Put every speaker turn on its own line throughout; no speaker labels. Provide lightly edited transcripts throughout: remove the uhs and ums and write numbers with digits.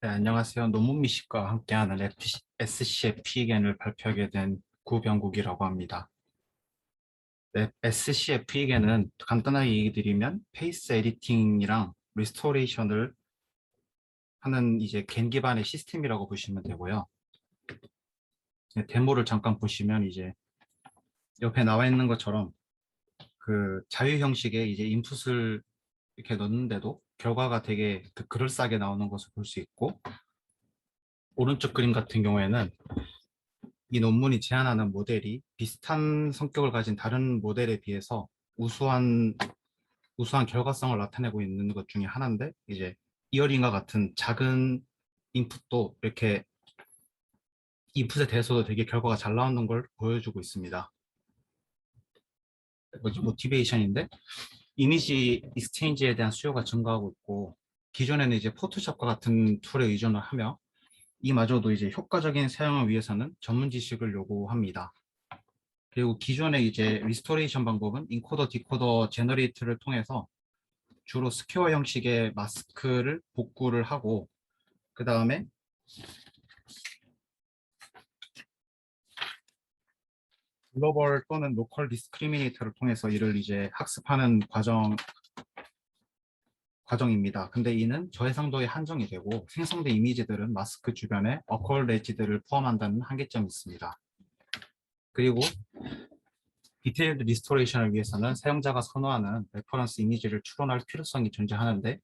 네, 안녕하세요. 논문 미식과 함께하는 SCFE견을 발표하게 된 구병국이라고 합니다. 네, SCFE견은 간단하게 얘기 드리면 페이스 에디팅이랑 리스토레이션을 하는 이제 겐 기반의 시스템이라고 보시면 되고요. 네, 데모를 잠깐 보시면 이제 옆에 나와 있는 것처럼 그 자유 형식의 이제 인풋을 이렇게 넣는데도 결과가 되게 그럴싸하게 나오는 것을 볼 수 있고, 오른쪽 그림 같은 경우에는 이 논문이 제안하는 모델이 비슷한 성격을 가진 다른 모델에 비해서 우수한, 우수한 결과성을 나타내고 있는 것 중에 하나인데, 이제 이어링과 같은 작은 인풋도 이렇게 인풋에 대해서도 되게 결과가 잘 나오는 걸 보여주고 있습니다. 뭐지, 모티베이션인데, 이미지 익스체인지에 대한 수요가 증가하고 있고, 기존에는 이제 포토샵과 같은 툴에 의존을 하며, 이마저도 이제 효과적인 사용을 위해서는 전문 지식을 요구합니다. 그리고 기존의 이제 리스토레이션 방법은 인코더, 디코더, 제너레이트를 통해서 주로 스퀘어 형식의 마스크를 복구를 하고, 그 다음에 글로벌 또는 로컬 디스크리미네이터를 통해서 이를 이제 학습하는 과정입니다. 근데 이는 저해상도에 한정이 되고 생성된 이미지들은 마스크 주변에 어컬 엣지들을 포함한다는 한계점이 있습니다. 그리고 디테일드 리스토레이션을 위해서는 사용자가 선호하는 레퍼런스 이미지를 추론할 필요성이 존재하는데,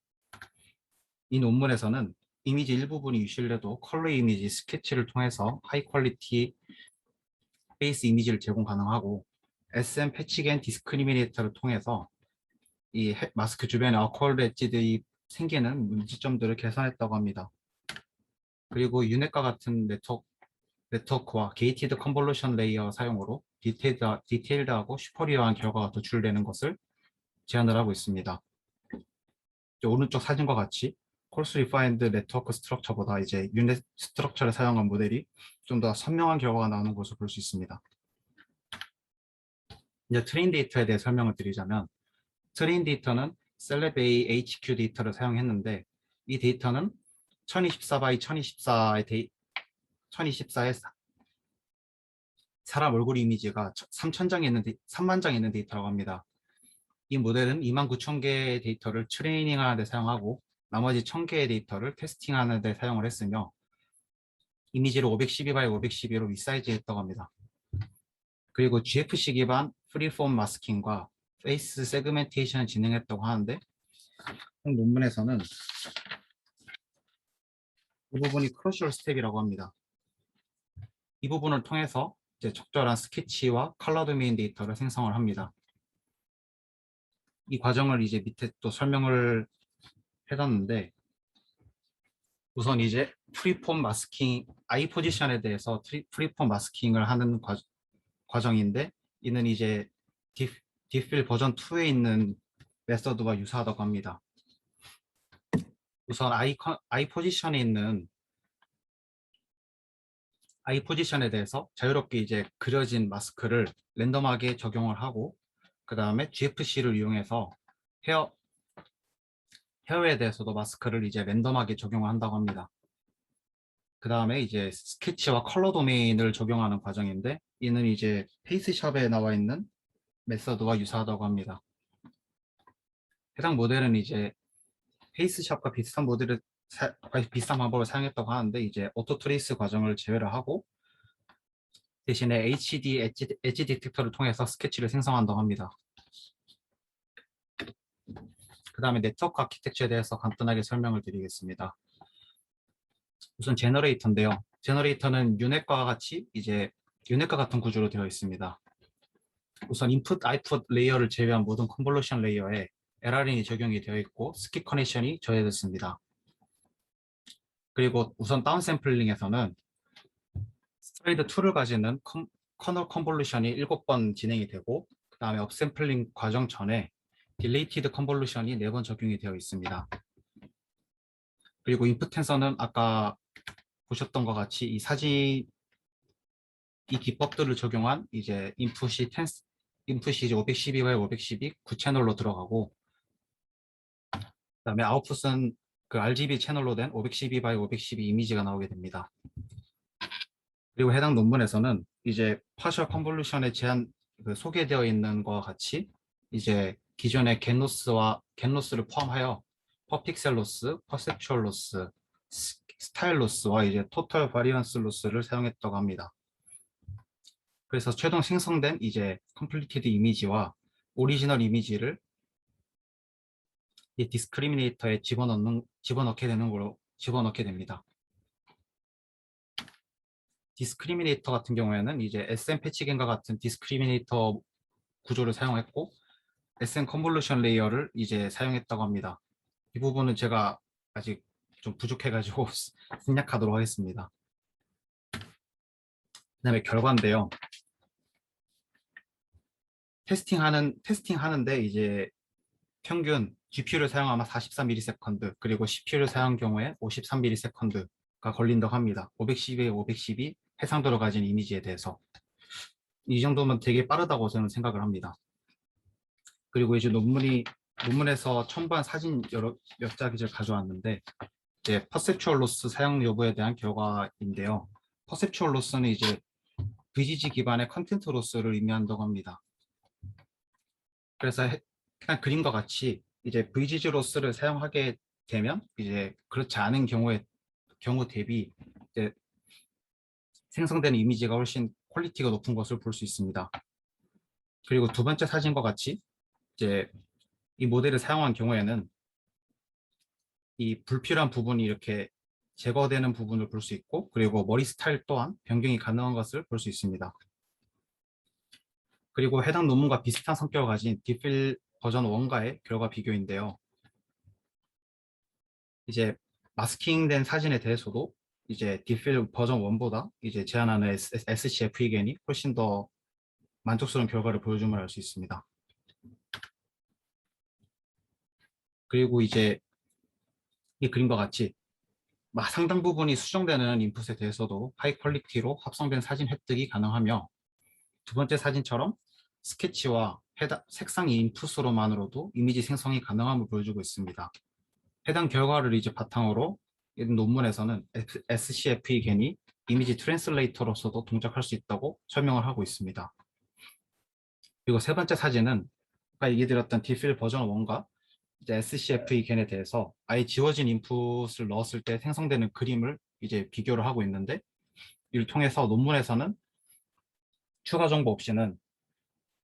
이 논문에서는 이미지 일부분이 유실돼도 컬러 이미지 스케치를 통해서 하이 퀄리티 베이스 이미지를 제공 가능하고, SM 패치겐 디스크리미네이터를 통해서 이 마스크 주변에 어컬 엣지들이 생기는 문제점들을 개선했다고 합니다. 그리고 유넷과 같은 네트워크와 게이티드 컨볼루션 레이어 사용으로 디테일드하고 슈퍼리어한 결과가 도출되는 것을 제안을 하고 있습니다. 오른쪽 사진과 같이 콜스 리파인드 네트워크 스트럭처보다 이제 유닛 스트럭처를 사용한 모델이 좀 더 선명한 결과가 나오는 것을 볼 수 있습니다. 이제 트레인 데이터에 대해 설명을 드리자면, 트레인 데이터는 셀레베이 HQ 데이터를 사용했는데, 이 데이터는 1024 by 1024의 사람 얼굴 이미지가 3만 장이 있는 데이터라고 합니다. 이 모델은 29,000개의 데이터를 트레이닝하는 데 사용하고 나머지 1,000개의 데이터를 테스팅하는 데 사용을 했으며, 이미지를 512 by 512로 리사이즈했다고 합니다. 그리고 GFC 기반 프리폼 마스킹과 페이스 세그멘테이션을 진행했다고 하는데, 논문에서는 이 부분이 크루셜 스텝이라고 합니다. 이 부분을 통해서 이제 적절한 스케치와 컬러 도메인 데이터를 생성을 합니다. 이 과정을 이제 밑에 또 설명을 해놨는데, 우선 이제 프리폼 마스킹, 아이 포지션에 대해서 프리폼 마스킹을 하는 과정인데, 이는 이제 디필 버전 2에 있는 메서드와 유사하다고 합니다. 우선 아이 포지션에 대해서 자유롭게 이제 그려진 마스크를 랜덤하게 적용을 하고, 그 다음에 GFC를 이용해서 헤어, 헤어에 대해서도 마스크를 이제 랜덤하게 적용을 한다고 합니다. 그 다음에 이제 스케치와 컬러 도메인을 적용하는 과정인데, 이는 이제 페이스샵에 나와 있는 메서드와 유사하다고 합니다. 해당 모델은 이제 페이스샵과 비슷한 방법을 사용했다고 하는데, 이제 오토 트레이스 과정을 제외를 하고 대신에 HD 엣지 디텍터를 통해서 스케치를 생성한다고 합니다. 그 다음에 네트워크 아키텍처에 대해서 간단하게 설명을 드리겠습니다. 우선 제너레이터인데요. 제너레이터는 유넷과 같은 구조로 되어 있습니다. 우선 인풋, 아웃풋 레이어를 제외한 모든 컨볼루션 레이어에 LRN이 적용이 되어 있고 스킵 커넥션이 저해됐습니다. 그리고 우선 다운샘플링에서는 스트레이드 2를 가지는 커널 컨볼루션이 7번 진행이 되고, 그 다음에 업샘플링 과정 전에 딜레이티드 컨볼루션이 4번 적용이 되어 있습니다. 그리고 인풋 텐서는 아까 보셨던 것 같이 이 기법들을 적용한 이제 인풋이 이제 512 by 512 9채널로 들어가고, 그다음에 아웃풋은 그 RGB 채널로 된 512 by 512 이미지가 나오게 됩니다. 그리고 해당 논문에서는 이제 파셜 컨볼루션에 제한 소개되어 있는 것과 같이 이제 기존의 겐로스를 포함하여 퍼픽셀 로스, 퍼셉추얼 로스, 스타일 로스와 이제 토탈 바리언스 로스를 사용했다고 합니다. 그래서 최종 생성된 이제 컴플리티드 이미지와 오리지널 이미지를 이 디스크리미네이터에 집어넣게 됩니다. 디스크리미네이터 같은 경우에는 이제 SM 패치겐과 같은 디스크리미네이터 구조를 사용했고 SM 컨볼루션 레이어를 이제 사용했다고 합니다. 이 부분은 제가 아직 좀 부족해가지고 생략하도록 하겠습니다. 그다음에 결과인데요. 테스팅하는데 이제 평균 GPU를 사용하면 44ms 그리고 CPU를 사용한 경우에 53ms가 걸린다고 합니다. 512에 512 해상도를 가진 이미지에 대해서 이 정도면 되게 빠르다고 저는 생각을 합니다. 그리고 이제 논문에서 첨부한 사진 몇 장을 가져왔는데 이제 퍼셉추얼 로스 사용 여부에 대한 결과인데요. 퍼셉추얼 로스는 이제 VGG 기반의 컨텐트 로스를 의미한다고 합니다. 그래서 그냥 그림과 같이 이제 VGG 로스를 사용하게 되면 이제 그렇지 않은 경우 대비 이제 생성되는 이미지가 훨씬 퀄리티가 높은 것을 볼 수 있습니다. 그리고 두 번째 사진과 같이 이제 이 모델을 사용한 경우에는 이 불필요한 부분이 이렇게 제거되는 부분을 볼 수 있고 그리고 머리 스타일 또한 변경이 가능한 것을 볼 수 있습니다. 그리고 해당 논문과 비슷한 성격을 가진 디필 버전 1과의 결과 비교인데요. 이제 마스킹된 사진에 대해서도 이제 디필 버전 1보다 이제 제한하는 SCF 이겐이 훨씬 더 만족스러운 결과를 보여줌을 알 수 있습니다. 그리고 이제 이 그림과 같이 상당 부분이 수정되는 인풋에 대해서도 하이 퀄리티로 합성된 사진 획득이 가능하며 두 번째 사진처럼 스케치와 색상 인풋으로만으로도 이미지 생성이 가능함을 보여주고 있습니다. 해당 결과를 이제 바탕으로 이 논문에서는 SCFE 겐이 이미지 트랜슬레이터로서도 동작할 수 있다고 설명을 하고 있습니다. 그리고 세 번째 사진은 아까 얘기 드렸던 디필 버전 1과 이제 SCFE 겐에 대해서 아예 지워진 인풋을 넣었을 때 생성되는 그림을 이제 비교를 하고 있는데 이를 통해서 논문에서는 추가 정보 없이는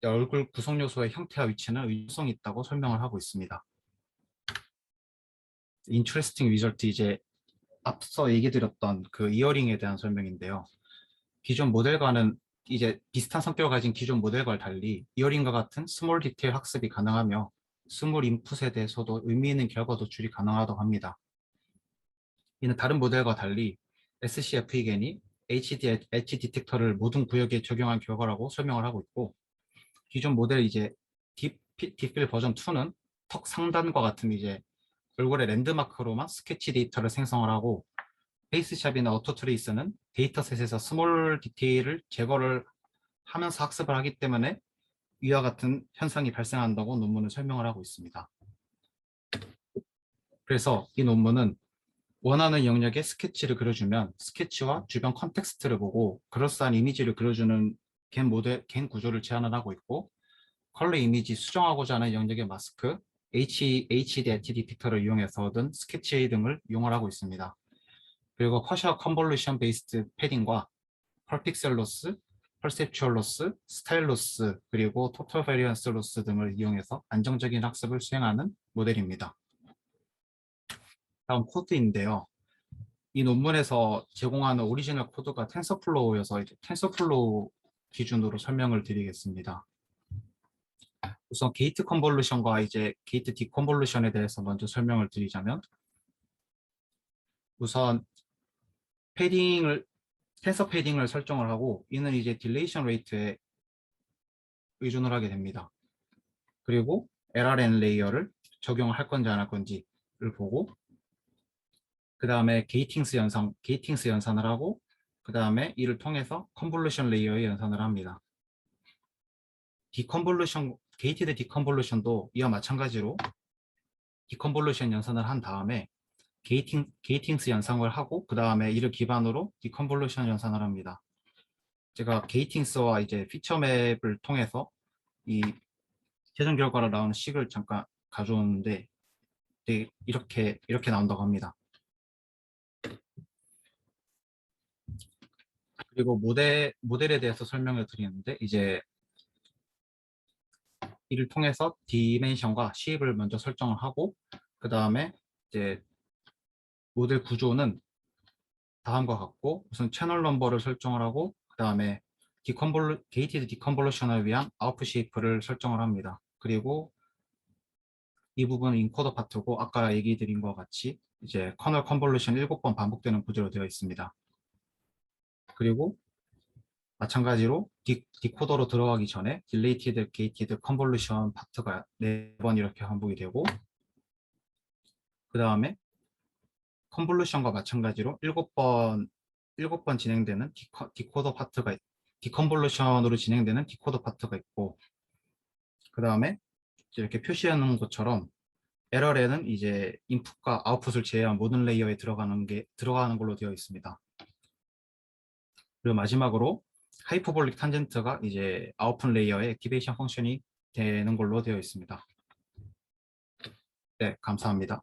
얼굴 구성 요소의 형태와 위치는 의존성이 있다고 설명을 하고 있습니다. 인트레스팅 리절트 이제 앞서 얘기 드렸던 그 이어링에 대한 설명인데요. 기존 모델과는 이제 비슷한 성격을 가진 기존 모델과는 달리 이어링과 같은 스몰 디테일 학습이 가능하며 스몰 인풋에 대해서도 의미 있는 결과 도출이 가능하다고 합니다. 이는 다른 모델과 달리 SCFE겐이 HD 엣지 디텍터를 모든 구역에 적용한 결과라고 설명을 하고 있고 기존 모델 이제 딥필 버전 2는 턱 상단과 같은 이제 얼굴의 랜드마크로만 스케치 데이터를 생성을 하고 페이스샵이나 오토트레이스는 데이터셋에서 스몰 디테일을 제거를 하면서 학습을 하기 때문에 위와 같은 현상이 발생한다고 논문은 설명을 하고 있습니다. 그래서 이 논문은 원하는 영역의 스케치를 그려주면 스케치와 주변 컨텍스트를 보고 그럴싸한 이미지를 그려주는 겐 구조를 제안을 하고 있고 컬러 이미지 수정하고자 하는 영역의 마스크, HD 디텍터를 이용해서 얻은 스케치 등을 이용을 하고 있습니다. 그리고 퍼셜 컨볼루션 베이스드 패딩과 펄픽셀 로스, 퍼셉추얼 로스, 스타일 로스, 그리고 토탈 베리언스 로스 등을 이용해서 안정적인 학습을 수행하는 모델입니다. 다음 코드인데요. 이 논문에서 제공하는 오리지널 코드가 텐서플로우여서 텐서플로우 기준으로 설명을 드리겠습니다. 우선 게이트 컨볼루션과 이제 게이트 디컨볼루션에 대해서 먼저 설명을 드리자면 우선 텐서 패딩을 설정을 하고 이는 이제 딜레이션 레이트에 의존을 하게 됩니다. 그리고 LRN 레이어를 적용을 할 건지 안 할 건지를 보고 그 다음에 게이팅스 연산을 하고 그 다음에 이를 통해서 컨볼루션 레이어에 연산을 합니다. 게이티드 디컨볼루션도 이와 마찬가지로 디컨볼루션 연산을 한 다음에 게이팅스 연산을 하고 그 다음에 이를 기반으로 디컨볼루션 연산을 합니다. 제가 게이팅스와 이제 피처맵을 통해서 이 최종 결과로 나오는 식을 잠깐 가져오는데 이렇게 나온다고 합니다. 그리고 모델에 대해서 설명을 드리는데 이제 이를 통해서 디멘션과 쉐입을 먼저 설정을 하고 그 다음에 이제 모델 구조는 다음과 같고 우선 채널 넘버를 설정을 하고 그 다음에 게이티드 디컨볼루션을 위한 아웃풋 쉐이프를 설정을 합니다. 그리고 이 부분은 인코더 파트고 아까 얘기 드린 것 같이 이제 커널 컨볼루션 7번 반복되는 구조로 되어 있습니다. 그리고 마찬가지로 디코더로 들어가기 전에 딜레이티드 게이티드 컨볼루션 파트가 4번 이렇게 반복이 되고 그 다음에 컨볼루션과 마찬가지로 7번 진행되는 디코더 파트가 디컨볼루션으로 진행되는 디코더 파트가 있고 그 다음에 이렇게 표시해 놓은 것처럼 에러에는 이제 인풋과 아웃풋을 제외한 모든 레이어에 들어가는 걸로 되어 있습니다. 그리고 마지막으로 하이퍼볼릭 탄젠트가 이제 아웃풋 레이어의 액티베이션 펑션이 되는 걸로 되어 있습니다. 네, 감사합니다.